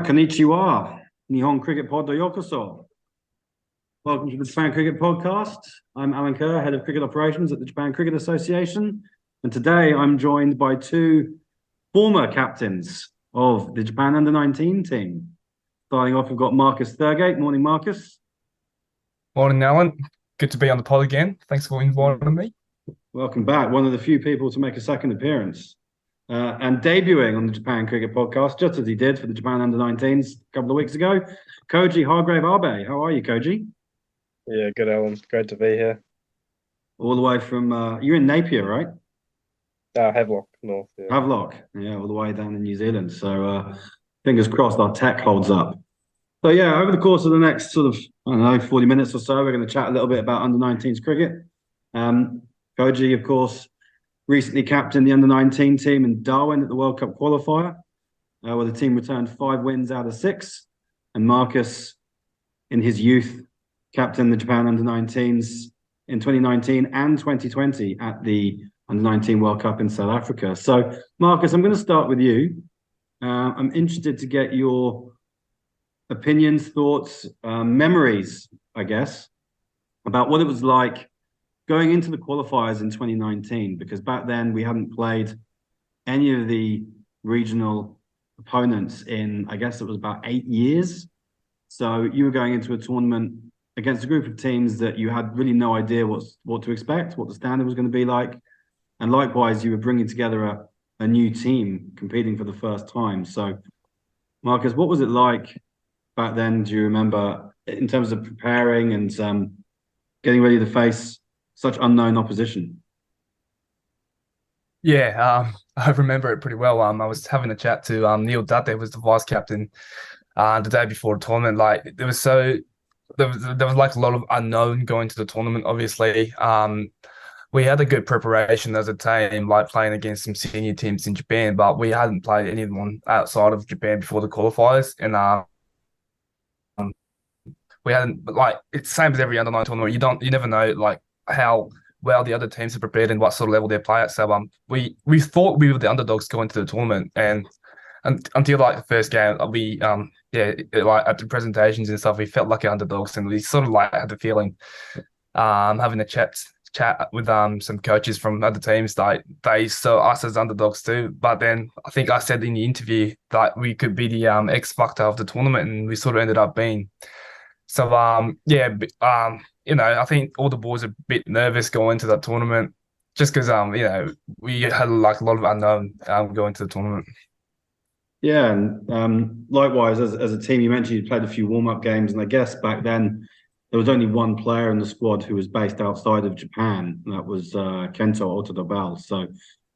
Konnichiwa, Nihon Cricket Pod Yokoso. Welcome to the Japan Cricket Podcast. I'm Alan Kerr, Head of Cricket Operations at the Japan Cricket Association. And today I'm joined by two former captains of the Japan Under-19 team. Starting off, we've got Marcus Thurgate. Morning, Marcus. Morning, Alan. Good to be on the pod again. Thanks for inviting me. Welcome back. One of the few people to make a second appearance. And debuting on the Japan Cricket Podcast, just as he did for the Japan Under-19s a couple of weeks ago, Koji Hardgrave-Abe. How are you, Koji? Yeah, good, Alan. Great to be here. All the way from, you're in Napier, right? Havelock, North. Yeah. Havelock, yeah, all the way down in New Zealand. So fingers crossed our tech holds up. So yeah, over the course of the next sort of, 40 minutes or so, we're going to chat a little bit about Under-19s cricket. Koji, of course, recently captained the Under-19 team in Darwin at the World Cup Qualifier, where the team returned 5 wins out of 6. And Marcus, in his youth, captained the Japan Under-19s in 2019 and 2020 at the Under-19 World Cup in South Africa. So, Marcus, I'm going to start with you. I'm interested to get your opinions, thoughts, memories, I guess, about what it was like going into the qualifiers in 2019, because back then we hadn't played any of the regional opponents in, I guess it was about 8 years. So you were going into a tournament against a group of teams that you had really no idea what to expect, what the standard was going to be like. And likewise, you were bringing together a new team competing for the first time. So, Marcus, what was it like back then, do you remember, in terms of preparing and getting ready to face such unknown opposition? Yeah, I remember it pretty well. I was having a chat to Neil Dutt, who was the vice captain, the day before the tournament. Like there was like a lot of unknown going to the tournament. Obviously, we had a good preparation as a team, like playing against some senior teams in Japan, but we hadn't played anyone outside of Japan before the qualifiers, and we hadn't, like, it's the same as every under-9 tournament. You never know like how well the other teams are prepared and what sort of level they play at. So we thought we were the underdogs going to the tournament, and until like the first game, we like at the presentations and stuff, we felt like underdogs, and we sort of like had the feeling, having a chat with some coaches from other teams, like they saw us as underdogs too. But then I think I said in the interview that we could be the X factor of the tournament, and we sort of ended up being. So I think all the boys are a bit nervous going into that tournament, just because we had like a lot of unknown going to the tournament. Yeah, and likewise, as a team, you mentioned you played a few warm-up games, and I guess back then there was only one player in the squad who was based outside of Japan, and that was Kento Otodobel. So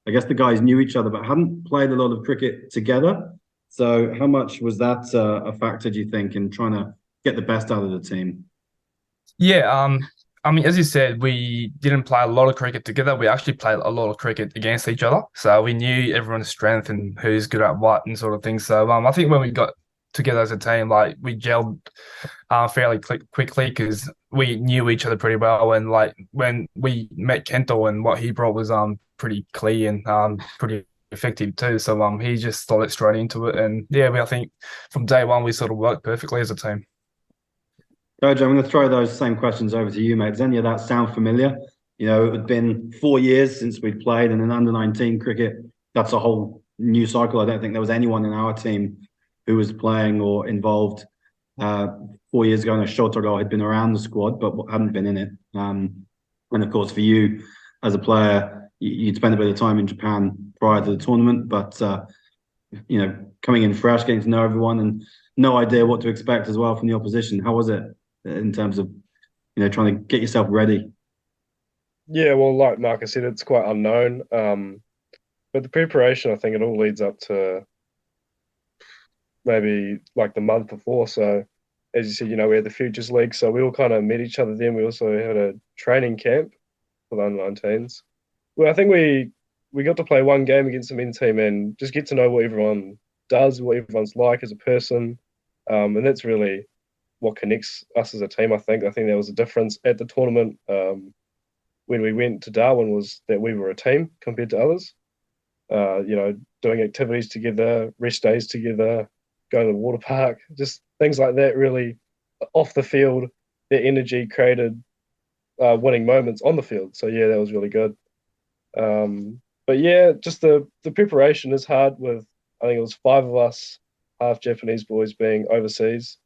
I guess the guys knew each other, but hadn't played a lot of cricket together. So how much was that a factor, do you think, in trying to get the best out of the team? Yeah, I mean, as you said, we didn't play a lot of cricket together. We actually played a lot of cricket against each other. So we knew everyone's strength and who's good at what and sort of things. So I think when we got together as a team, like we gelled fairly quickly because we knew each other pretty well. And like when we met Kento, and what he brought was pretty clear and pretty effective too. So he just slotted straight into it. And yeah, I think from day one we sort of worked perfectly as a team. Jojo, I'm going to throw those same questions over to you, mate. Does any of that sound familiar? You know, it had been 4 years since we'd played, and in under-19 cricket, that's a whole new cycle. I don't think there was anyone in our team who was playing or involved 4 years ago. And Shotogo had been around the squad, but hadn't been in it. And of course, for you as a player, you'd spent a bit of time in Japan prior to the tournament, but coming in fresh, getting to know everyone, and no idea what to expect as well from the opposition. How was it in terms of, trying to get yourself ready? Yeah, well, like Marcus said, it's quite unknown. But the preparation, I think it all leads up to maybe like the month before. So as you said, we had the Futures League, so we all kind of met each other then. We also had a training camp for the under-19s. Well, I think we got to play one game against the men's team and just get to know what everyone does, what everyone's like as a person. And that's really what connects us as a team, I think. I think there was a difference at the tournament when we went to Darwin, was that we were a team compared to others. Doing activities together, rest days together, going to the water park, just things like that. Really, off the field, their energy created winning moments on the field. So yeah, that was really good. But yeah, just the preparation is hard. With I think it was 5 of us, half Japanese boys, being overseas.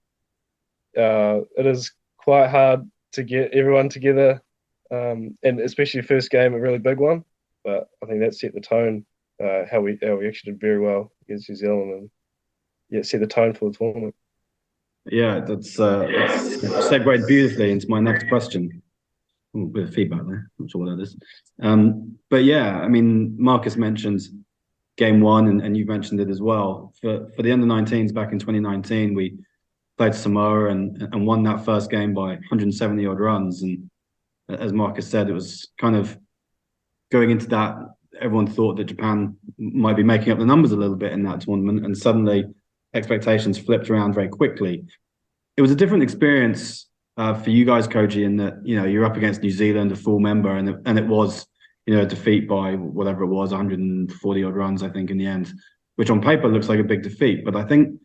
It is quite hard to get everyone together, and especially first game, a really big one. But I think that set the tone. How we actually did very well against New Zealand, and yeah, set the tone for the tournament. Yeah, that's segued beautifully into my next question. Ooh, a bit of feedback there. Not sure what that is. But yeah, I mean, Marcus mentioned game one, and you mentioned it as well. For the under-19s back in 2019, we played Samoa and won that first game by 170 odd runs. And as Marcus said, it was kind of going into that. Everyone thought that Japan might be making up the numbers a little bit in that tournament, and suddenly expectations flipped around very quickly. It was a different experience for you guys, Koji, in that you're up against New Zealand, a full member, and it was a defeat by whatever it was, 140 odd runs, I think, in the end, which on paper looks like a big defeat. But I think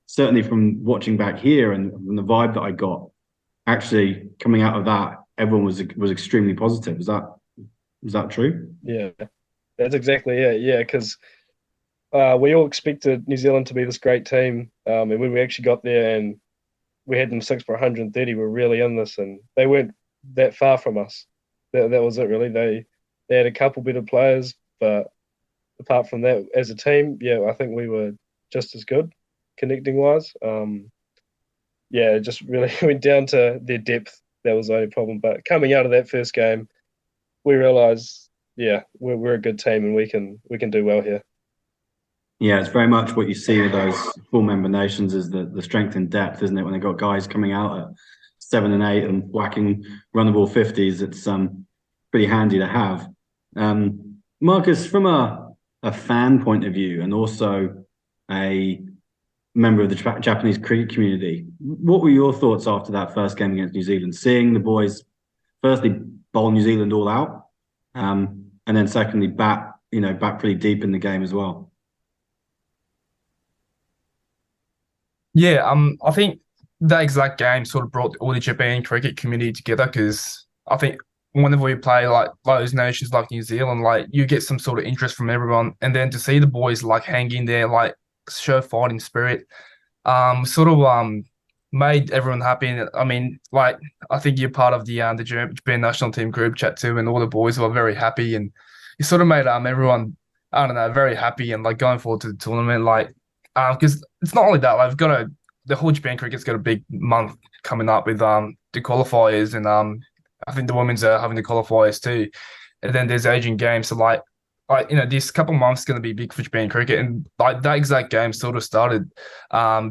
certainly from watching back here and from the vibe that I got, actually coming out of that, everyone was extremely positive. Is that true? Yeah, that's exactly it. Yeah, because we all expected New Zealand to be this great team, and when we actually got there and we had them 6 for 130, we were really in this, and they weren't that far from us. That was it, really. They had a couple better players, but apart from that, as a team, yeah, I think we were just as good connecting wise. Yeah, it just really went down to their depth. That was the only problem. But coming out of that first game, we realised, yeah, we're a good team and we can do well here. Yeah, it's very much what you see with those full member nations is the strength and depth, isn't it? When they've got guys coming out at 7 and 8 and whacking runnable 50s, it's pretty handy to have. Marcus, from a fan point of view and also a member of the Japanese cricket community, what were your thoughts after that first game against New Zealand? Seeing the boys, firstly, bowl New Zealand all out, and then secondly, bat pretty deep in the game as well. Yeah, I think that exact game sort of brought all the Japan cricket community together because I think whenever we play like those nations like New Zealand, like you get some sort of interest from everyone, and then to see the boys like hang in there, like show fighting spirit, sort of made everyone happy. And I mean, like I think you're part of the Japan national team group chat too, and all the boys were very happy, and it sort of made everyone, I don't know, very happy and like going forward to the tournament, like. Because it's not only that, like, the whole Japan cricket's got a big month coming up with the qualifiers, and I think the women's are having the qualifiers too, and then there's Asian games. So like this couple months is going to be big for Japan cricket, and like that exact game sort of started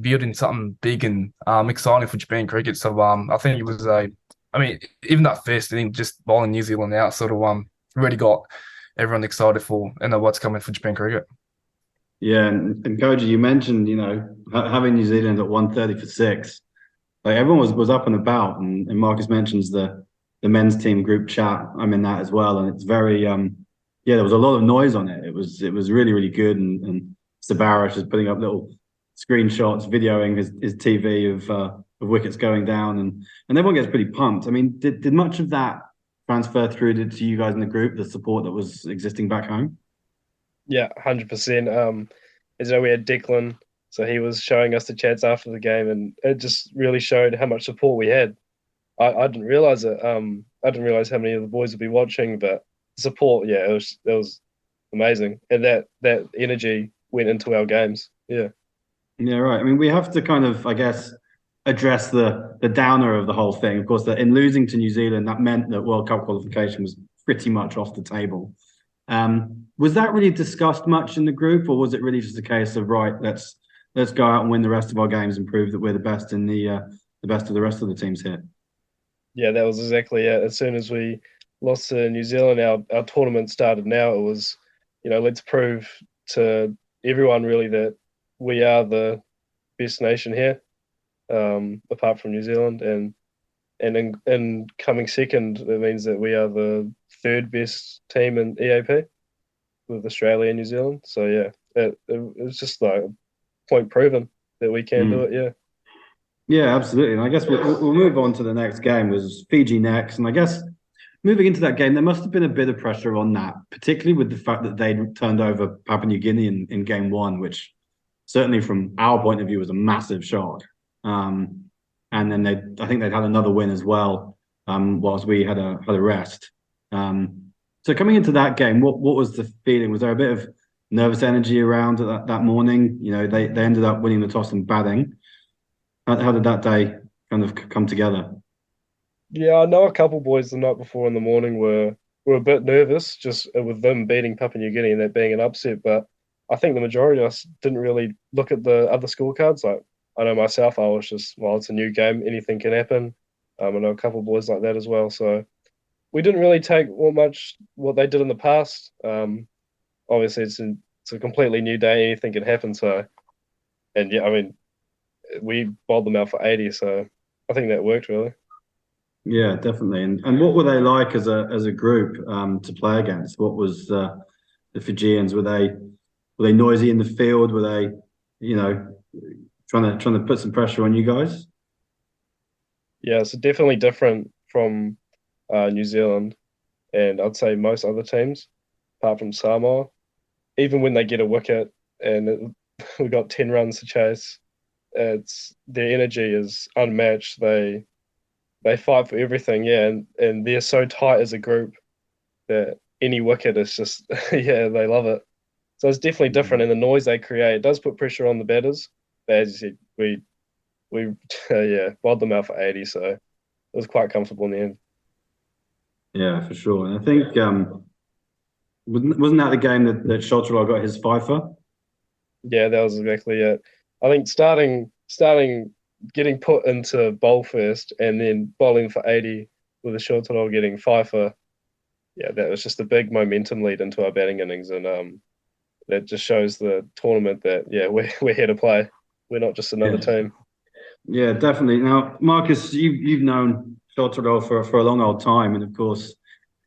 building something big and exciting for Japan cricket. So I think it was I mean, even that first inning, just bowling New Zealand out, sort of really got everyone excited for what's coming for Japan cricket. Yeah, and Koji, you mentioned, having New Zealand at 130 for 6. Like everyone was up and about, and Marcus mentions the men's team group chat. I'm in that as well, and it's very there was a lot of noise on it. It was really, really good, and Sabarish is putting up little screenshots, videoing his TV of wickets going down, and everyone gets pretty pumped. I mean, did much of that transfer through to you guys in the group, the support that was existing back home? Yeah, 100%. As you know, we had Declan, so he was showing us the chats after the game, and it just really showed how much support we had. I didn't realize it. I didn't realize how many of the boys would be watching, but support, yeah, it was amazing, and that energy went into our games. Yeah. Yeah, right. I mean, we have to kind of, I guess, address the downer of the whole thing. Of course, that in losing to New Zealand, that meant that World Cup qualification was pretty much off the table. Was that really discussed much in the group, or was it really just a case of right, let's go out and win the rest of our games and prove that we're the best in the best of the rest of the teams here? Yeah, that was exactly it. As soon as we lost to New Zealand, our tournament started. Now it was, let's prove to everyone really that we are the best nation here, apart from New Zealand, and in coming second, it means that we are the third best team in EAP with Australia and New Zealand. So yeah, it was just like point proven that we can do it. Yeah. Yeah, absolutely. And I guess we'll move on to the next game. Was Fiji next, and I guess moving into that game, there must have been a bit of pressure on that, particularly with the fact that they turned over Papua New Guinea in game one, which certainly from our point of view was a massive shock. And then I think they'd had another win as well, whilst we had a rest. So coming into that game, what was the feeling? Was there a bit of nervous energy around that morning? You know, they ended up winning the toss and batting. How did that day kind of come together? Yeah, I know a couple boys the night before in the morning were a bit nervous just with them beating Papua New Guinea and that being an upset. But I think the majority of us didn't really look at the other scorecards. Like I know myself, I was just, well, it's a new game, anything can happen. I know a couple boys like that as well. So we didn't really take much what they did in the past. Obviously, it's a completely new day, anything can happen. So, and yeah, I mean, we bowled them out for 80, so I think that worked really. Yeah, definitely. And what were they like as a group to play against? What was the Fijians? Were they noisy in the field? Were they, you know, trying to put some pressure on you guys? Yeah, so definitely different from New Zealand, and I'd say most other teams, apart from Samoa. Even when they get a wicket and we got 10 runs to chase, it's their energy is unmatched. They fight for everything, yeah, and they're so tight as a group that any wicket is just yeah, they love it. So it's definitely different, and the noise they create does put pressure on the batters. But as you said, we yeah, bowled them out for 80, so it was quite comfortable in the end. Yeah, for sure. And I think wasn't that the game that Sholtrel got his fifer? Yeah, that was exactly it. I think starting getting put into bowl first and then bowling for 80 with a short total getting fifer. Yeah, that was just a big momentum lead into our batting innings, and that just shows the tournament that yeah, we're here to play. We're not just another team. Yeah, definitely. Now, Marcus, you've known Sholtrel for a long old time, and of course,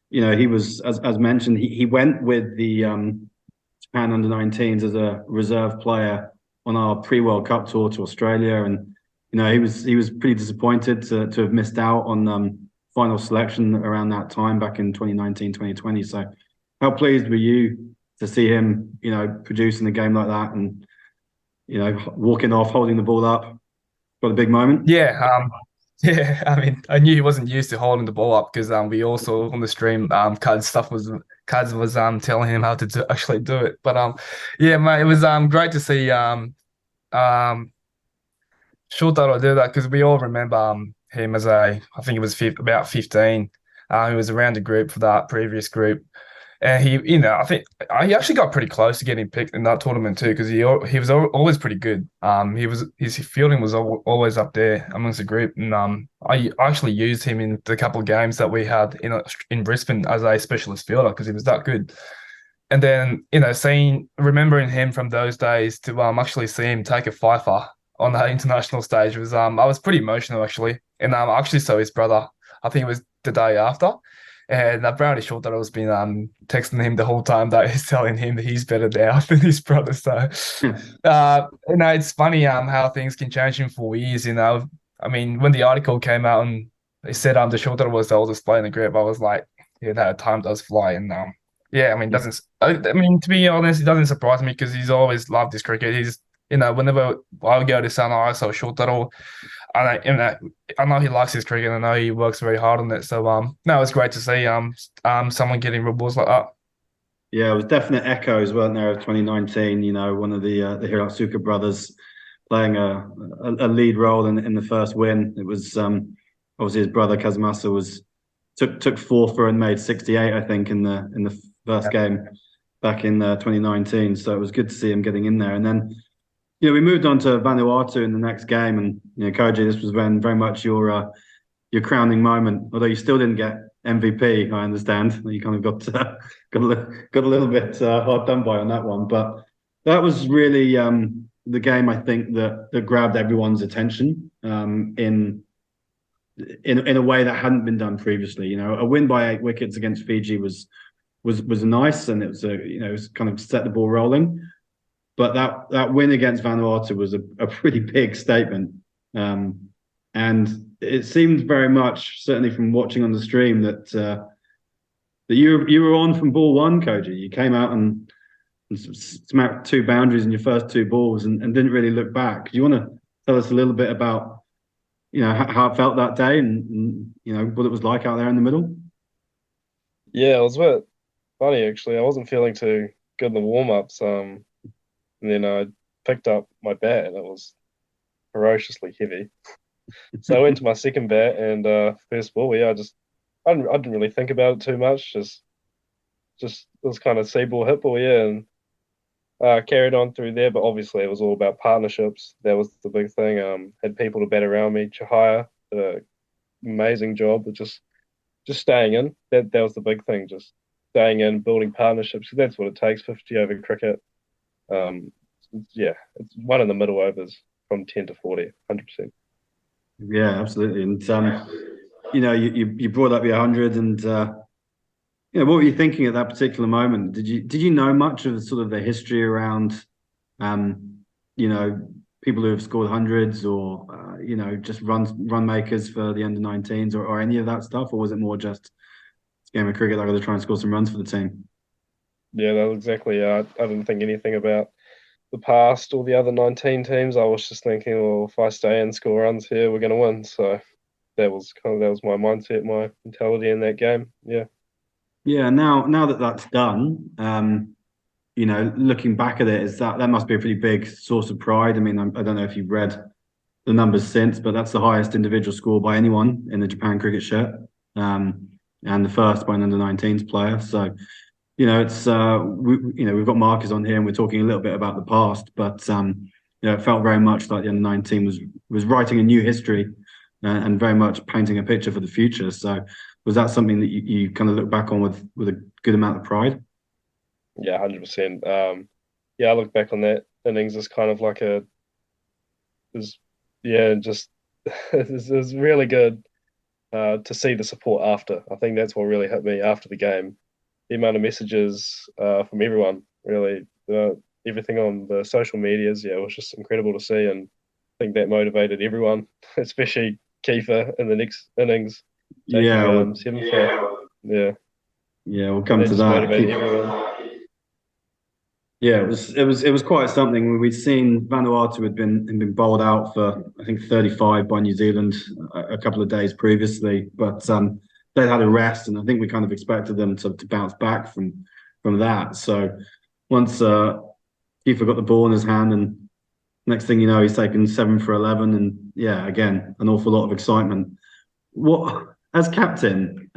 you know, he was as mentioned, he went with the Japan under-19s as a reserve player on our pre-World Cup tour to Australia, and you know he was pretty disappointed to have missed out on final selection around that time back in 2019, 2020. So, how pleased were you to see him, you know, producing a game like that and you know walking off, holding the ball up, got a big moment? Yeah, yeah. I mean, I knew he wasn't used to holding the ball up because we also on the stream Kaz was telling him how to actually do it. But yeah, mate, it was great to see um Shultaro do that because we all remember him as I think it was about 15. He was around the group for that previous group. And he, you know, I think he actually got pretty close to getting picked in that tournament too, because he was always pretty good. His fielding was always up there amongst the group, and I actually used him in the couple of games that we had in Brisbane as a specialist fielder because he was that good. And then remembering him from those days to actually see him take a fifer on that international stage was I was pretty emotional actually, and I actually saw his brother. I think it was the day after. And I'm pretty sure that I was been texting him the whole time that he's telling him that he's better now than his brother. So, it's funny how things can change in 4 years. You know, I mean, when the article came out and they said the shorter was the oldest player in the group, I was like, yeah, that time does fly. And yeah, I mean, doesn't I mean to be honest, it doesn't surprise me because he's always loved this cricket. He's whenever I go to Sana, I saw Shotaro. I know he likes his cricket. I know he works very hard on it. So no, it's great to see someone getting rewards like that. Yeah, it was definite echoes, weren't there, of 2019. You know, one of the Hirotsuka brothers playing a lead role in the first win. It was obviously his brother Kazumasa took fourth and made 68, I think, in the first game back in 2019. So it was good to see him getting in there. And then, you know, we moved on to Vanuatu in the next game, and you know, Koji, this was when very much your crowning moment. Although you still didn't get MVP, I understand. You kind of got a little bit hard done by on that one, but that was really the game I think that grabbed everyone's attention in a way that hadn't been done previously. You know, a win by 8 wickets against Fiji was nice, and it was it was kind of set the ball rolling. but that win against Vanuatu was a pretty big statement. And it seemed very much, certainly from watching on the stream, that you were on from ball one, Koji. You came out and smacked two boundaries in your first two balls and didn't really look back. Do you want to tell us a little bit about how it felt that day and what it was like out there in the middle? Yeah, it was a bit funny actually. I wasn't feeling too good in the warm-ups. And then I picked up my bat and it was ferociously heavy. So I went to my second bat and first ball, yeah, I didn't really think about it too much. Just it was kind of see ball, hit ball, yeah, and carried on through there. But obviously, it was all about partnerships. That was the big thing. Had people to bat around me. Chahaya did an amazing job of just staying in. That was the big thing. Just staying in, building partnerships. That's what it takes. 50 over cricket. Yeah, it's one in the middle overs from 10 to 40, 100%. Yeah, absolutely. And you brought up your 100, and what were you thinking at that particular moment? Did you know much of sort of the history around people who have scored hundreds or just run makers for the under-19s or any of that stuff, or was it more just it's a game of cricket, I got to try and score some runs for the team? Yeah, that was exactly. I didn't think anything about the past or the other 19 teams. I was just thinking, well, if I stay and score runs here, we're going to win. So that was my mindset, my mentality in that game. Yeah. Yeah. Now that that's done, looking back at it, is that must be a pretty big source of pride. I mean, I don't know if you've read the numbers since, but that's the highest individual score by anyone in the Japan cricket shirt, and the first by an under-19s player. So, it's we've got Marcus on here, and we're talking a little bit about the past, but it felt very much like the under-19 was writing a new history and very much painting a picture for the future. So, was that something that you kind of look back on with a good amount of pride? Yeah, 100%. Yeah, I look back on that innings as kind of like just it was really good to see the support after. I think that's what really hit me after the game. The amount of messages from everyone, really, everything on the social medias, yeah, it was just incredible to see, and I think that motivated everyone, especially Kiefer in the next innings, taking Yeah, seven for, yeah, yeah, we'll and come that to just that. motivated everyone. Yeah, it was quite something. We'd seen Vanuatu had been bowled out for I think 35 by New Zealand a couple of days previously, but they'd had a rest, and I think we kind of expected them to bounce back from that. So once Kiefer got the ball in his hand, and next thing you know, he's taken 7 for 11, and yeah, again, an awful lot of excitement. What as captain,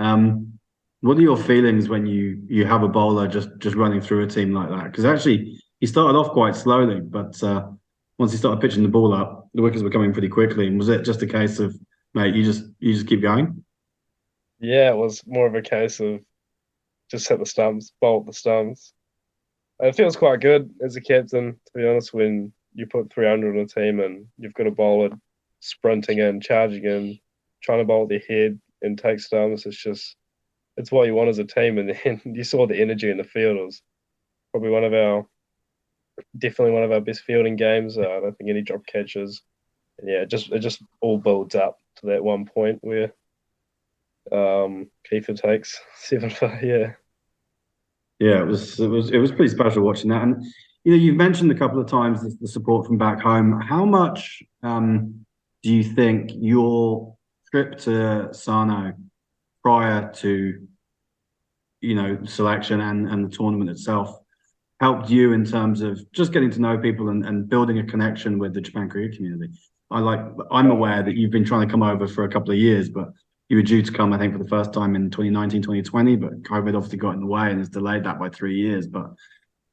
what are your feelings when you have a bowler just running through a team like that? Because actually, he started off quite slowly, but once he started pitching the ball up, the wickets were coming pretty quickly. And was it just a case of, mate, you just keep going? Yeah, it was more of a case of just hit the stumps, bolt the stumps. It feels quite good as a captain, to be honest, when you put 300 on a team and you've got a bowler sprinting in, charging in, trying to bowl their head and take stumps. It's what you want as a team. And then you saw the energy in the field. It was probably definitely one of our best fielding games. I don't think any drop catches. And yeah, it just all builds up to that one point where Kiefer takes 7 for, yeah. Yeah, it was pretty special watching that. And you've mentioned a couple of times the support from back home. How much do you think your trip to Sano prior to selection and the tournament itself helped you in terms of just getting to know people and building a connection with the Japan cricket community? I'm aware that you've been trying to come over for a couple of years, but you were due to come, I think, for the first time in 2019, 2020, but COVID obviously got in the way and has delayed that by 3 years. But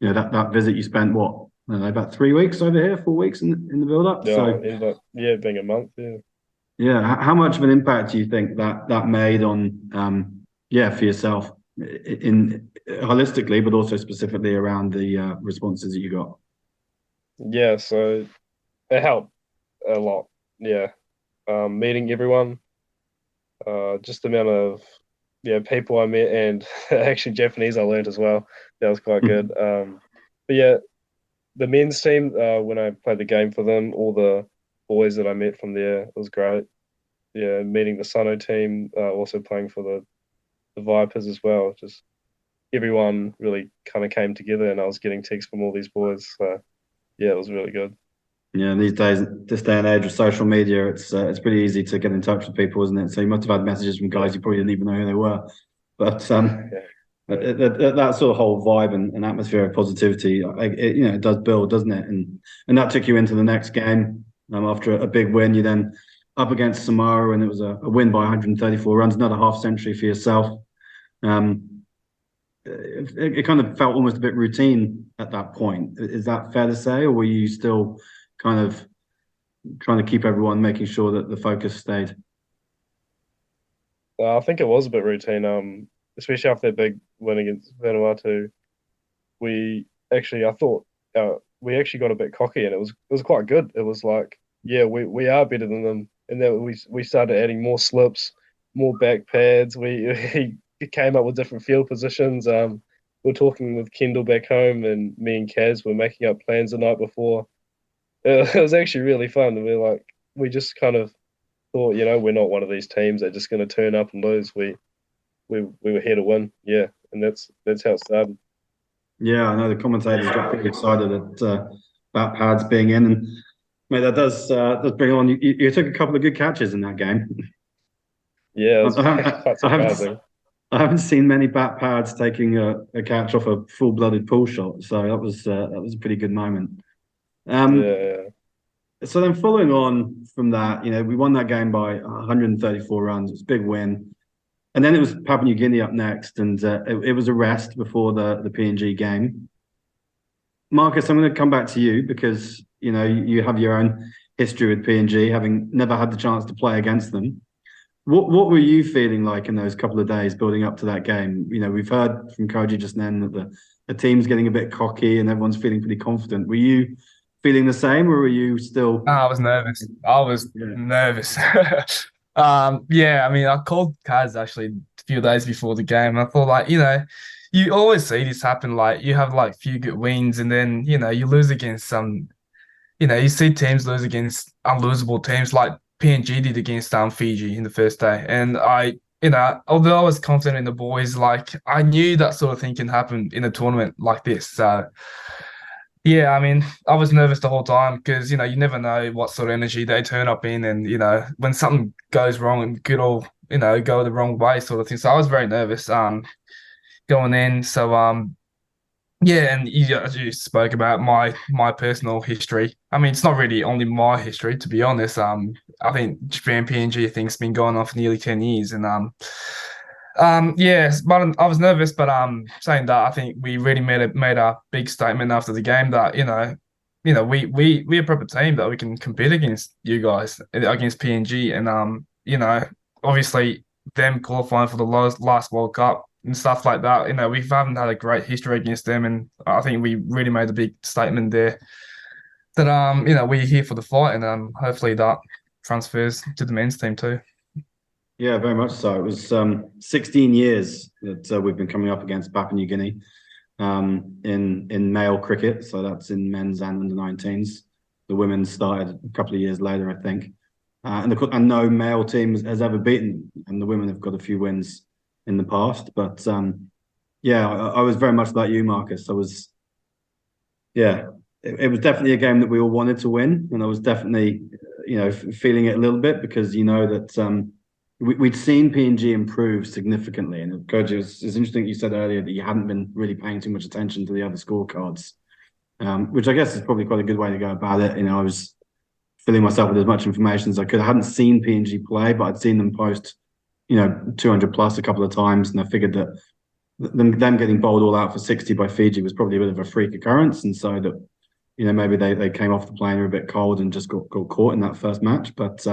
that visit you spent what, I don't know, about 3 weeks over here, 4 weeks in the build up. Yeah, So it ended up, yeah, being a month, yeah. yeah, how much of an impact do you think that made on for yourself in holistically, but also specifically around the responses that you got? Yeah, so it helped a lot. Yeah. Meeting everyone, just the amount of people I met and actually Japanese I learned as well. That was quite good. But yeah, the men's team, when I played the game for them, all the boys that I met from there, it was great. Yeah, meeting the Suno team, also playing for the Vipers as well. Just everyone really kind of came together, and I was getting texts from all these boys. So yeah, it was really good. Yeah, these days, this day and age of social media, it's pretty easy to get in touch with people, isn't it? So you must have had messages from guys you probably didn't even know who they were. But Yeah. that sort of whole vibe and atmosphere of positivity, it does build, doesn't it? And that took you into the next game. After a big win, you then up against Samoa, and it was a win by 134 runs, another half century for yourself. It kind of felt almost a bit routine at that point. Is that fair to say, or were you still kind of trying to keep everyone, making sure that the focus stayed? I think it was a bit routine. Especially after that big win against Vanuatu, I thought we actually got a bit cocky, and it was quite good. It was like, yeah, we are better than them, and then we started adding more slips, more back pads. We came up with different field positions. We're talking with Kendall back home, and me and Kaz were making up plans the night before. It was actually really fun. We just kind of thought, we're not one of these teams that are just going to turn up and lose. We were here to win, yeah, and that's how it started. Yeah, I know the commentators got pretty excited at about pads being in, and mate, that does bring on. You took a couple of good catches in that game. Yeah, it was I haven't, quite I haven't, surprising. I haven't seen many bat pads taking a catch off a full-blooded pull shot, so that was a pretty good moment. Um, Yeah, so then following on from that, we won that game by 134 runs. It was a big win. And then it was Papua New Guinea up next, and it was a rest before the PNG game. Marcus, I'm going to come back to you because you have your own history with PNG, having never had the chance to play against them. What were you feeling like in those couple of days building up to that game? We've heard from Koji just then that the team's getting a bit cocky and everyone's feeling pretty confident. Were you feeling the same, or were you still? I was nervous. I was Yeah. nervous. Yeah, I mean, I called Kaz actually a few days before the game. I thought, like, you always see this happen. Like, you have like few good wins, and then you lose against some. You see teams lose against unlosable teams, like PNG did against Fiji in the first day. And although I was confident in the boys, like I knew that sort of thing can happen in a tournament like this. So. Yeah, I mean, I was nervous the whole time because, you never know what sort of energy they turn up in. And, when something goes wrong and could all, go the wrong way sort of thing. So I was very nervous going in. So, yeah, and you spoke about my personal history. I mean, it's not really only my history, to be honest. I think Japan PNG thing's been going on for nearly 10 years. And yes, but I was nervous, but saying that I think we really made a big statement after the game that we're a proper team that we can compete against you guys against PNG, and obviously them qualifying for the last World Cup and stuff like that. We haven't had a great history against them, and I think we really made a big statement there that we're here for the fight, and hopefully that transfers to the men's team too. Yeah, very much so. It was 16 years that we've been coming up against Papua New Guinea in male cricket. So that's in men's and under-19s. The women started a couple of years later, I think. And no male team has ever beaten, and the women have got a few wins in the past. But yeah, I was very much like you, Marcus. It was definitely a game that we all wanted to win, and I was definitely, feeling it a little bit because that we'd seen PNG improve significantly. And Coach, it's interesting you said earlier that you hadn't been really paying too much attention to the other scorecards, which I guess is probably quite a good way to go about it. I was filling myself with as much information as I could. I hadn't seen PNG play, but I'd seen them post, 200 plus a couple of times, and I figured that them getting bowled all out for 60 by Fiji was probably a bit of a freak occurrence, and so that maybe they came off the plane, were a bit cold, and just got caught in that first match. But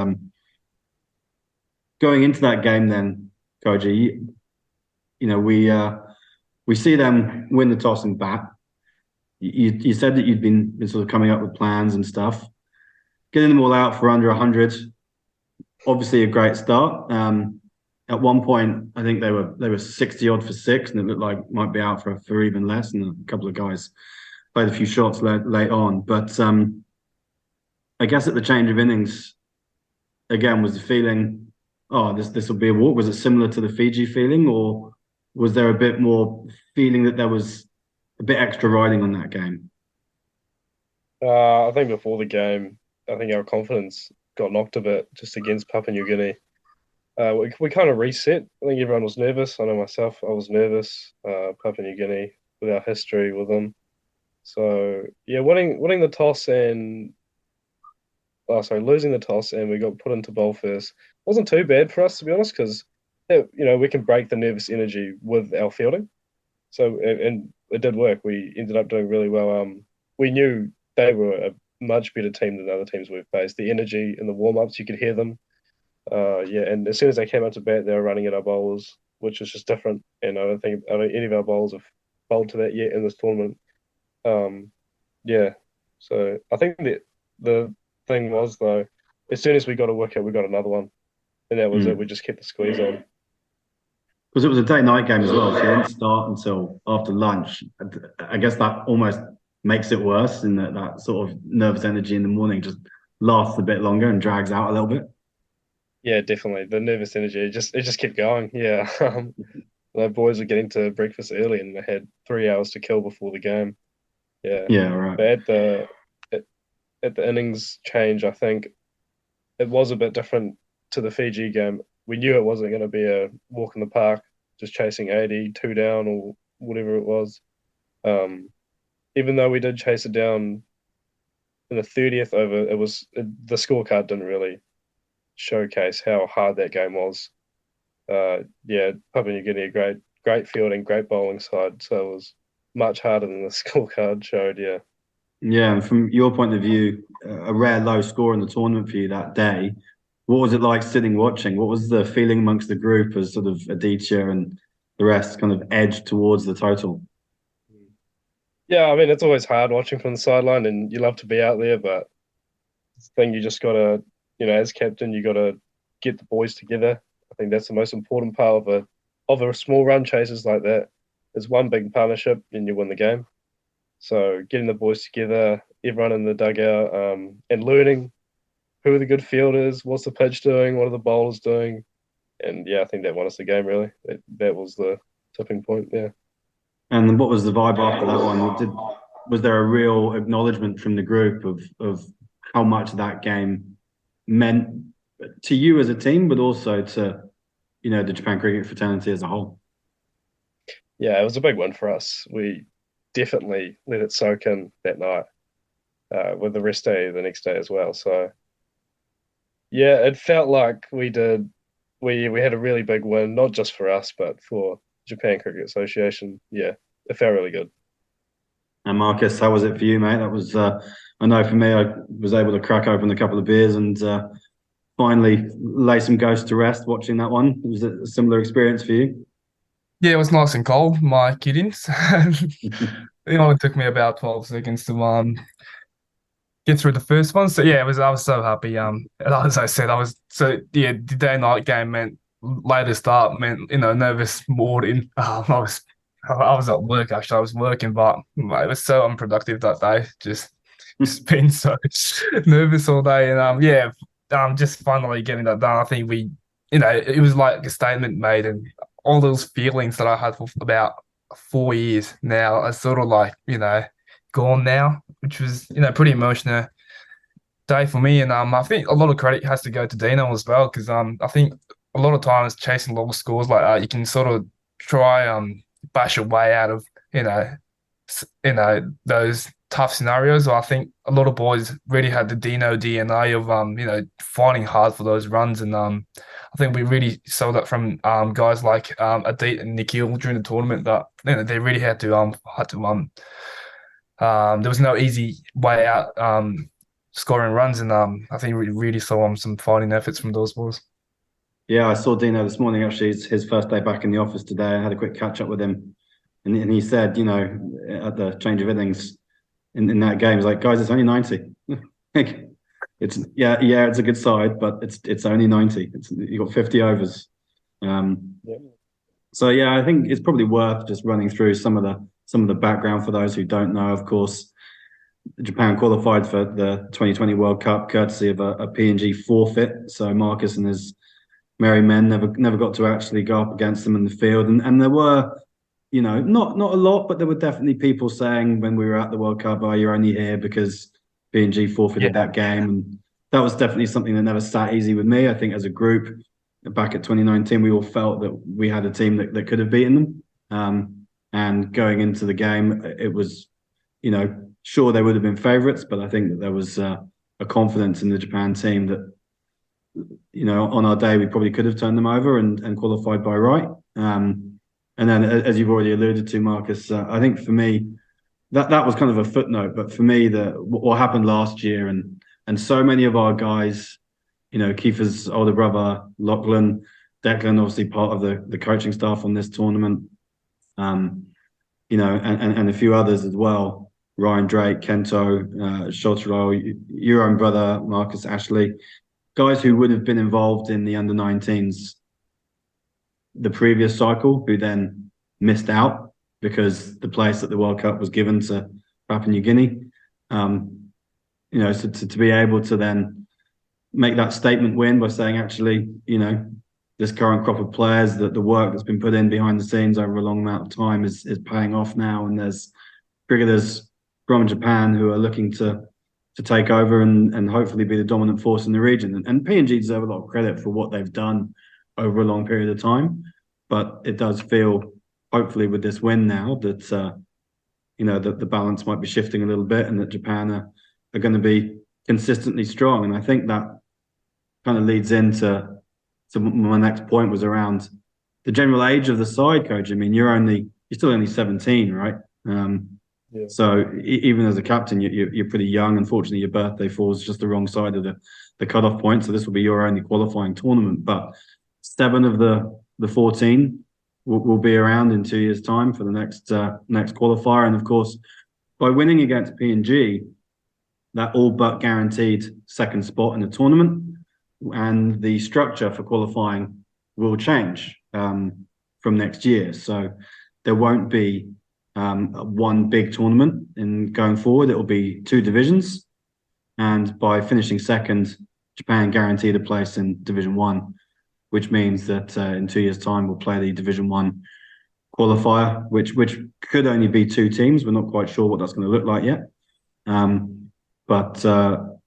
going into that game, then Koji, we see them win the toss and bat. You said that you'd been sort of coming up with plans and stuff, getting them all out for under 100. Obviously, a great start. At one point, I think they were 60 odd for 6, and it looked like might be out for even less. And a couple of guys played a few shots late on, but I guess at the change of innings, again, was the feeling, oh, this will be a walk? Was it similar to the Fiji feeling, or was there a bit more feeling that there was a bit extra riding on that game? I think before the game, I think our confidence got knocked a bit just against Papua New Guinea. We kind of reset. I think everyone was nervous. I know myself, I was nervous. Papua New Guinea, with our history with them. So yeah, winning the toss and losing the toss and we got put into bowl first wasn't too bad for us, to be honest, because we can break the nervous energy with our fielding. So and it did work. We ended up doing really well. We knew they were a much better team than other teams we've faced. The energy in the warm ups, you could hear them. And as soon as they came out to bat, they were running at our bowlers, which was just different. And I don't think any of our bowlers have bowled to that yet in this tournament. Yeah. So I think that the thing was, though, as soon as we got a wicket, we got another one, and that was it. We just kept the squeeze on. Because it was a day-night game as well, so it didn't start until after lunch. I guess that almost makes it worse in that sort of nervous energy in the morning just lasts a bit longer and drags out a little bit. Yeah, definitely. The nervous energy, it just kept going. Yeah. The boys were getting to breakfast early and they had 3 hours to kill before the game. Yeah. Yeah, right. But at the innings change, I think it was a bit different to the Fiji game. We knew it wasn't going to be a walk in the park, just chasing 80, 2 down or whatever it was. Even though we did chase it down in the 30th over, the scorecard didn't really showcase how hard that game was. Yeah, Papua New Guinea, great fielding, great bowling side, so it was much harder than the scorecard showed. Yeah. Yeah, and from your point of view, a rare low score in the tournament for you that day. What was it like sitting watching? What was the feeling amongst the group as sort of Aditya and the rest kind of edged towards the total? Yeah, I mean, it's always hard watching from the sideline, and you love to be out there, but it's the thing you just gotta, as captain, you gotta get the boys together. I think that's the most important part of a small run chases like that. It's one big partnership, and you win the game. So getting the boys together, everyone in the dugout, and learning who are the good fielders, what's the pitch doing, what are the bowlers doing, and yeah, I think that won us the game. Really, that was the tipping point. Yeah. And what was the vibe after that one? Was there a real acknowledgement from the group of how much that game meant to you as a team, but also to the Japan cricket fraternity as a whole? Yeah, it was a big win for us. We definitely let it soak in that night, with the rest day the next day as well. So yeah, it felt like we did. We had a really big win, not just for us, but for Japan Cricket Association. Yeah, it felt really good. And Marcus, how was it for you, mate? That was, I know for me, I was able to crack open a couple of beers and finally lay some ghosts to rest watching that one. Was it a similar experience for you? Yeah, it was nice and cold. My kiddings. It took me about 12 seconds to get through the first one. So yeah, I was so happy. As I said, the day night game meant later start meant nervous morning. I was at work actually. I was working, but it was so unproductive that day. Just been so nervous all day, and just finally getting that done. I think it was like a statement made, and all those feelings that I had for about 4 years now are sort of like gone now, which was pretty emotional day for me. And I think a lot of credit has to go to Dino as well, because I think a lot of times chasing low scores like that, you can sort of try bash your way out of those tough scenarios. I think a lot of boys really had the Dino DNA of fighting hard for those runs, and I think we really saw that from guys like Adit and Nikhil during the tournament, that they really had to there was no easy way out scoring runs, and I think we really saw some fighting efforts from those boys. Yeah, I saw Dino this morning. Actually, it's his first day back in the office today. I had a quick catch up with him, and he said, at the change of innings in that game, he's like, guys, it's only 90. It's it's a good side, but it's only 90. You got 50 overs. Yeah. So yeah, I think it's probably worth just running through some of some of the background for those who don't know. Of course, Japan qualified for the 2020 World Cup courtesy of a PNG forfeit. So Marcus and his merry men never got to actually go up against them in the field. And there were, not a lot, but there were definitely people saying when we were at the World Cup, "Oh, you're only here because PNG forfeited that game." And that was definitely something that never sat easy with me. I think as a group, back at 2019, we all felt that we had a team that could have beaten them. And going into the game, it was, sure they would have been favourites, but I think that there was a confidence in the Japan team that, on our day we probably could have turned them over and qualified by right. And then, as you've already alluded to, Marcus, I think for me that was kind of a footnote. But for me, what happened last year and so many of our guys, Kiefer's older brother Lachlan, Declan, obviously part of the coaching staff on this tournament, and a few others as well. Ryan Drake, Kento, Shotaro, your own brother, Marcus Ashley, guys who would have been involved in the under-19s the previous cycle, who then missed out because the place at the World Cup was given to Papua New Guinea. So to be able to then make that statement win by saying, actually, this current crop of players, that the work that's been put in behind the scenes over a long amount of time is paying off now, and there's cricketers from Japan who are looking to take over and hopefully be the dominant force in the region. And PNG deserve a lot of credit for what they've done over a long period of time. But it does feel, hopefully with this win now, that that the balance might be shifting a little bit, and that Japan are going to be consistently strong. And I think that kind of leads into my next point, was around the general age of the side, Coach. I mean, you're still only 17, right? Yeah. So even as a captain, you're pretty young. Unfortunately, your birthday falls just the wrong side of the cutoff point. So this will be your only qualifying tournament. But 7 of the 14 will be around in 2 years' time for the next qualifier. And of course, by winning against PNG, that all but guaranteed second spot in the tournament. And the structure for qualifying will change from next year. So there won't be one big tournament in going forward. It will be 2 divisions. And by finishing second, Japan guaranteed a place in Division 1, which means that in 2 years' time, we'll play the Division 1 qualifier, which could only be 2 teams. We're not quite sure what that's going to look like yet. But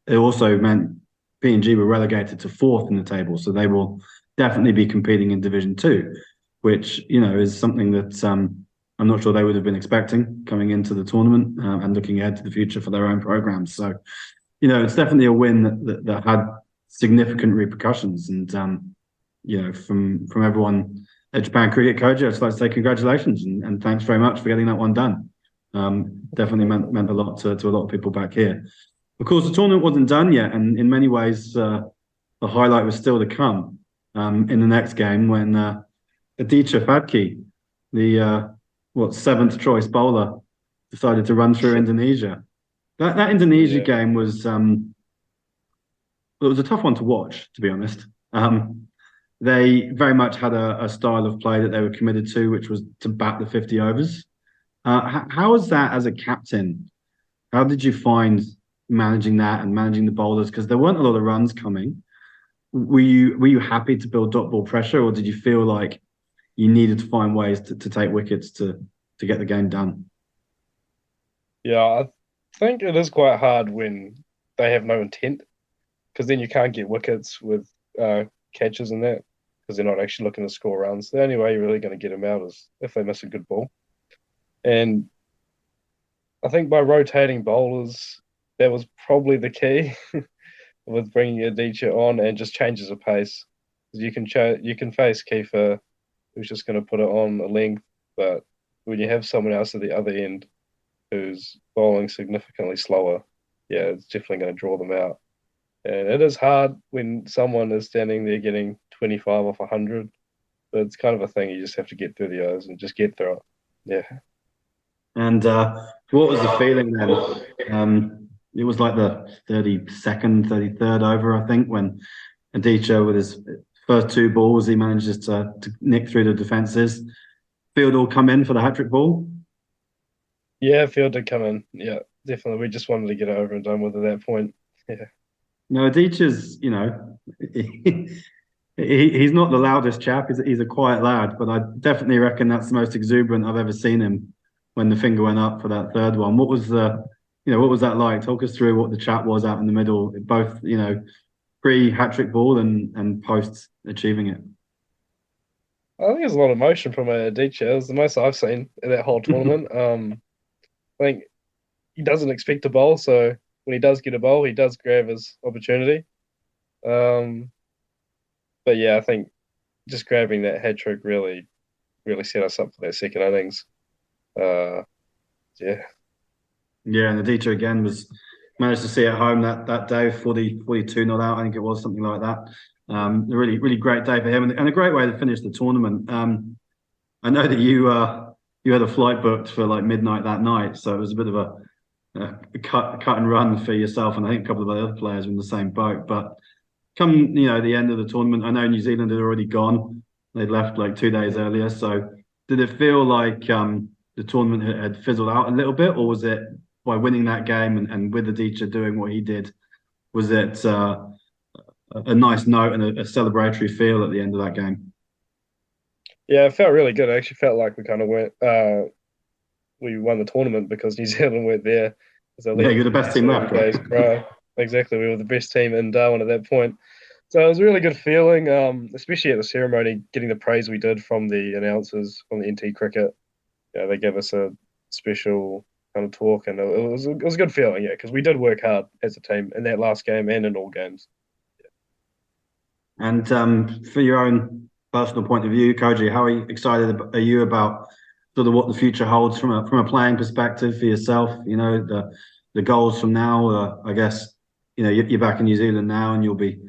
it also meant PNG were relegated to 4th in the table. So they will definitely be competing in Division 2, which, is something that I'm not sure they would have been expecting coming into the tournament and looking ahead to the future for their own programs. So, it's definitely a win that had significant repercussions. And, from everyone at Japan Cricket, Koji, I'd just like to say congratulations and thanks very much for getting that one done. Definitely meant a lot to a lot of people back here. Of course, the tournament wasn't done yet, and in many ways, the highlight was still to come in the next game when Aditya Phadke, the 7th choice bowler, decided to run through Indonesia. That Indonesia game was it was a tough one to watch, to be honest. They very much had a style of play that they were committed to, which was to bat the 50 overs. How was that as a captain? How did you find managing that and managing the bowlers? Because there weren't a lot of runs coming. Were you happy to build dot ball pressure, or did you feel like you needed to find ways to take wickets to get the game done? Yeah, I think it is quite hard when they have no intent, because then you can't get wickets with catches and that, because they're not actually looking to score runs. The only way you're really going to get them out is if they miss a good ball. And I think by rotating bowlers, that was probably the key with bringing Aditya on, and just changes of pace. You can face Kiefer, who's just going to put it on a length, but when you have someone else at the other end who's bowling significantly slower, it's definitely going to draw them out. And it is hard when someone is standing there getting 25 off 100, but it's kind of a thing you just have to get through the O's and just get through it. Yeah. And what was the feeling then? It was like the 32nd, 33rd over, I think, when Aditya, with his first 2 balls, he manages to nick through the defences. Field all come in for the hat-trick ball. Yeah, Field did come in. Yeah, definitely. We just wanted to get it over and done with at that point. Yeah. No, Adichie's, he's not the loudest chap. He's a quiet lad, but I definitely reckon that's the most exuberant I've ever seen him when the finger went up for that third one. What was that like? Talk us through what the chat was out in the middle, both, pre hat trick ball and post achieving it. I think there's a lot of emotion from Adichie. It was the most I've seen in that whole tournament. I think he doesn't expect a bowl, so when he does get a bowl, he does grab his opportunity. Um, but yeah, I think just grabbing that hat trick really set us up for that second innings. Uh, yeah, Yeah, and Aditya again was managed to see at home that day, 42 not out, I think it was something like that. A really great day for him and a great way to finish the tournament. I know that you had a flight booked for like midnight that night, so it was a bit of a cut and run for yourself, and I think a couple of the other players were in the same boat. But come the end of the tournament, I know New Zealand had already gone; they'd left like 2 days earlier. So did it feel like the tournament had fizzled out a little bit, or was it by winning that game and with the teacher doing what he did, was it a nice note and a celebratory feel at the end of that game? yeah, it felt really good. I actually felt like we kind of went. We won the tournament because New Zealand weren't there because they Yeah, left you're the best team left, right? days prior. Exactly, we were the best team in Darwin at that point. So it was a really good feeling, especially at the ceremony, getting the praise we did from the announcers from the NT Cricket. Yeah, they gave us a special kind of talk, and it was a good feeling, yeah, because we did work hard as a team in that last game and in all games. And for your own personal point of view, Koji, how excited are you about sort of what the future holds from a playing perspective for yourself? The goals from now. I guess you're back in New Zealand now, and you'll be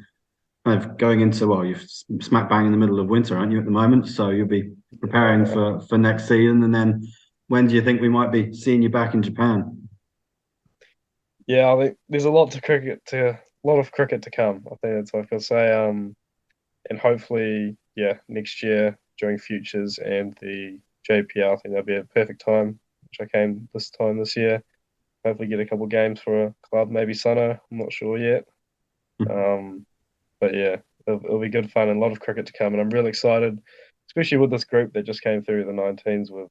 kind of going into you're smack bang in the middle of winter, aren't you, at the moment? So you'll be preparing for next season, and then when do you think we might be seeing you back in Japan? Yeah, I think there's a lot of cricket to come. I think that's what I can say. And hopefully, yeah, next year during futures and the JPL, I think that'll be a perfect time, which I came this time this year. Hopefully, get a couple of games for a club, maybe Sano. I'm not sure yet. Um, but yeah, it'll be good fun and a lot of cricket to come. And I'm really excited, especially with this group that just came through the 19s with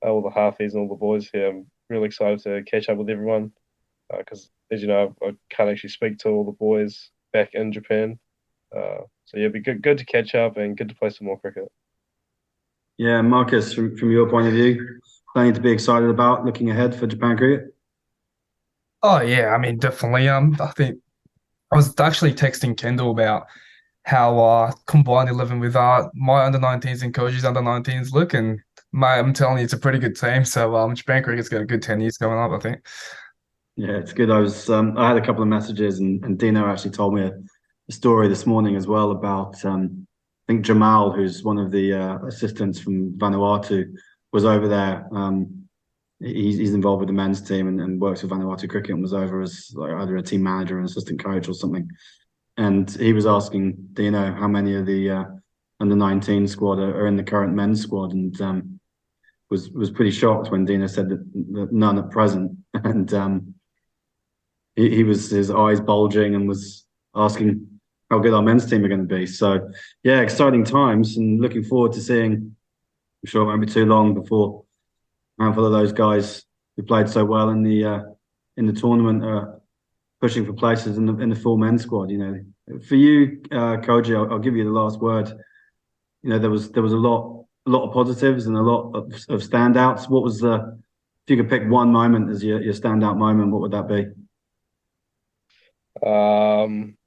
all the halfies and all the boys here. I'm really excited to catch up with everyone because, as you know, I can't actually speak to all the boys back in Japan. So yeah, it'd be good to catch up and good to play some more cricket. Yeah, Marcus, from your point of view, plenty to be excited about looking ahead for Japan cricket. Oh yeah, I mean definitely. I think I was actually texting Kendall about how combined 11 with my under 19s and Koji's under 19s look, and mate, I'm telling you, it's a pretty good team. So Japan cricket's got a good 10 years coming up, I think. Yeah, it's good. I had a couple of messages, and Dino actually told me a story this morning as well about I think Jamal, who's one of the assistants from Vanuatu, was over there. He's involved with the men's team and works with Vanuatu cricket and was over as like either a team manager or an assistant coach or something. And he was asking Dino how many of the under 19 squad are in the current men's squad, and was pretty shocked when Dino said that none at present. And he was his eyes bulging and was asking how good our men's team are going to be. So yeah, exciting times and looking forward to seeing. I'm sure it won't be too long before a handful of those guys who played so well in the tournament are pushing for places in the full men's squad. For you, Koji, I'll give you the last word. There was a lot of positives and a lot of standouts. What was the if you could pick one moment as your standout moment, what would that be? Um,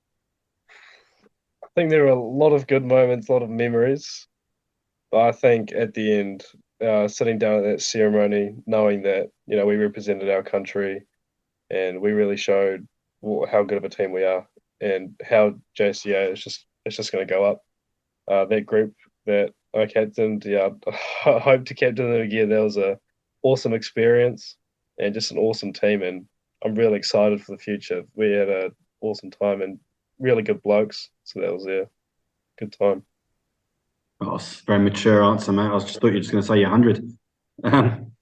I think there were a lot of good moments, a lot of memories. But I think at the end, sitting down at that ceremony, knowing that we represented our country and we really showed how good of a team we are and how JCA is just going to go up. That group that I captained, yeah, I hope to captain them again. That was a awesome experience and just an awesome team, and I'm really excited for the future. We had a awesome time and really good blokes, so that was good time. Oh, it's a very mature answer, mate. I just thought you were just going to say 100. Um,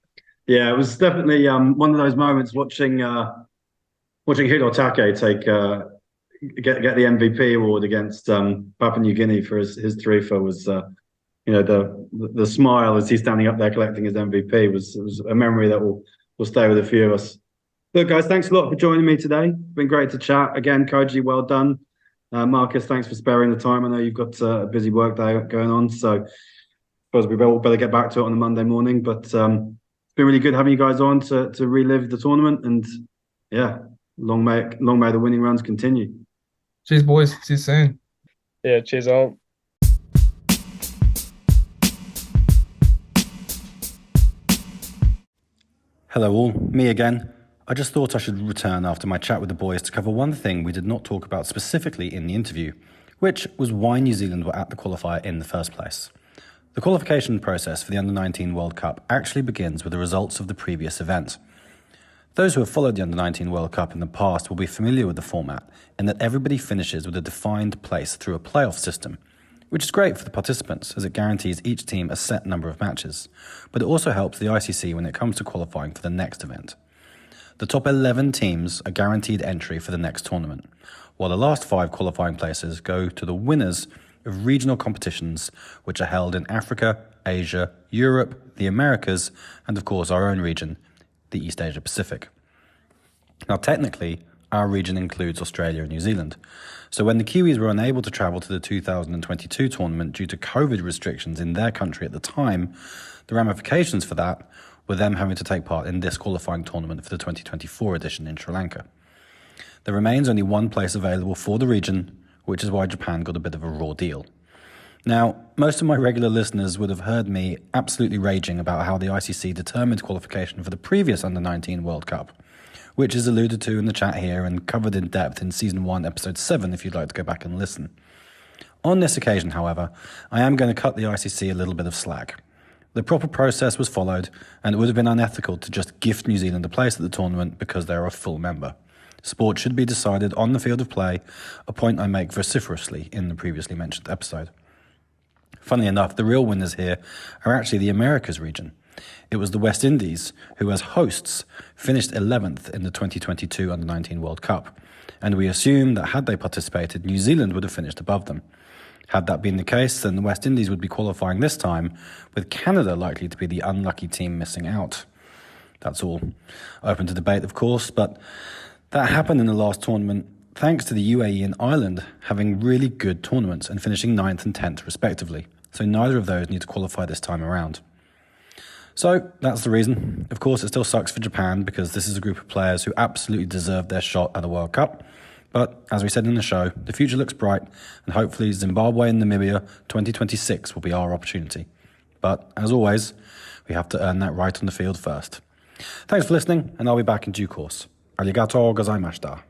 Yeah, it was definitely one of those moments watching Hidotake get the MVP award against Papua New Guinea for his threefer was the smile as he's standing up there collecting his MVP was a memory that will stay with a few of us. Look, guys, thanks a lot for joining me today. It's been great to chat again. Koji, well done. Marcus, thanks for sparing the time. I know you've got a busy work day going on, so I suppose we all better get back to it on a Monday morning. But it's been really good having you guys on to relive the tournament, and yeah, long may the winning runs continue. Cheers, boys. See you soon. Yeah, cheers on. Hello all, me again. I just thought I should return after my chat with the boys to cover one thing we did not talk about specifically in the interview, which was why New Zealand were at the qualifier in the first place. The qualification process for the Under-19 World Cup actually begins with the results of the previous event. Those who have followed the Under-19 World Cup in the past will be familiar with the format in that everybody finishes with a defined place through a playoff system, which is great for the participants as it guarantees each team a set number of matches, but it also helps the ICC when it comes to qualifying for the next event. The top 11 teams are guaranteed entry for the next tournament, while the last 5 qualifying places go to the winners of regional competitions which are held in Africa, Asia, Europe, the Americas, and of course our own region, the East Asia Pacific. Now technically, our region includes Australia and New Zealand, so when the Kiwis were unable to travel to the 2022 tournament due to COVID restrictions in their country at the time, the ramifications for that were them having to take part in this qualifying tournament for the 2024 edition in Sri Lanka. There remains only one place available for the region, which is why Japan got a bit of a raw deal. Now, most of my regular listeners would have heard me absolutely raging about how the ICC determined qualification for the previous Under-19 World Cup, which is alluded to in the chat here and covered in depth in Season 1, Episode 7 if you'd like to go back and listen. On this occasion, however, I am going to cut the ICC a little bit of slack. The proper process was followed, and it would have been unethical to just gift New Zealand a place at the tournament because they're a full member. Sport should be decided on the field of play, a point I make vociferously in the previously mentioned episode. Funnily enough, the real winners here are actually the Americas region. It was the West Indies who, as hosts, finished 11th in the 2022 Under-19 World Cup, and we assume that had they participated, New Zealand would have finished above them. Had that been the case, then the West Indies would be qualifying this time, with Canada likely to be the unlucky team missing out. That's all open to debate, of course, but that happened in the last tournament thanks to the UAE and Ireland having really good tournaments and finishing 9th and 10th respectively, so neither of those need to qualify this time around. So that's the reason. Of course, it still sucks for Japan because this is a group of players who absolutely deserve their shot at the World Cup. But as we said in the show, the future looks bright, and hopefully Zimbabwe and Namibia 2026 will be our opportunity. But as always, we have to earn that right on the field first. Thanks for listening, and I'll be back in due course. Arigatou gozaimashita.